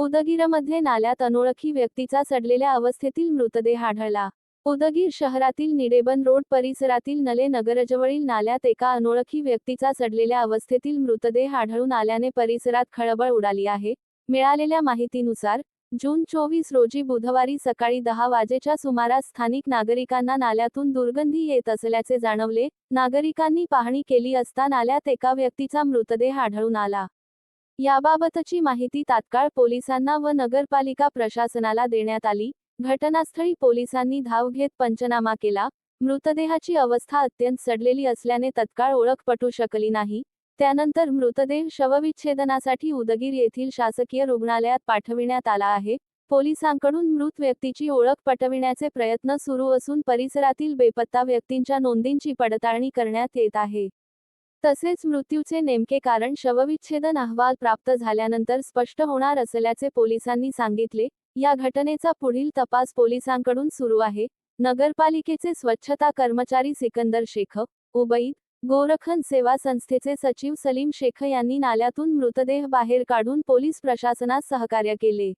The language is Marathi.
उदगीरमध्ये नाल्यात अनोळखी व्यक्तीचा सडलेल्या अवस्थेतील मृतदेह आढळला. उदगीर शहरातील निडेबन रोड परिसरातील नले नगरजवळील नाल्यात एका अनोळखी व्यक्तीचा सडलेल्या अवस्थेतील मृतदेह आढळून आल्याने परिसरात खळबळ उडाली आहे. मिळालेल्या माहितीनुसार जून 24 रोजी बुधवारी सकाळी 10 वाजेच्या सुमारास स्थानिक नागरिकांना नाल्यातून दुर्गंधी येत असल्याचे जाणवले. नागरिकांनी पाहणी केली असता नाल्यात एका व्यक्तीचा मृतदेह आढळून आला. याबाबतची माहिती तात्काळ पोलिसांना व नगरपालिका प्रशासनाला देण्यात आली. घटनास्थळी पोलिसांनी धाव घेत पंचनामा केला. मृतदेहाची अवस्था अत्यंत सडलेली असल्याने तत्काळ ओळख पटू शकली नाही. त्यानंतर मृतदेह शवविच्छेदनासाठी उदगीर येथील शासकीय रुग्णालयात पाठविण्यात आला आहे. पोलिसांकडून मृत व्यक्तीची ओळख पटविण्याचे प्रयत्न सुरू असून परिसरातील बेपत्ता व्यक्तींच्या नोंदींची पडताळणी करण्यात येत आहे. तसेच मृत्यूचे नेमके कारण शवविच्छेदन अहवाल प्राप्त झाल्यानंतर स्पष्ट होणार असल्याचे पोलिसांनी सांगितले. या घटनेचा पुढील तपास पोलिसांकडून सुरू आहे. नगरपालिकेचे स्वच्छता कर्मचारी सिकंदर शेख, उबईद, गोरखन सेवा संस्थेचे सचिव सलीम शेख यांनी नाल्यातून मृतदेह बाहेर काढून पोलीस प्रशासनास सहकार्य केले.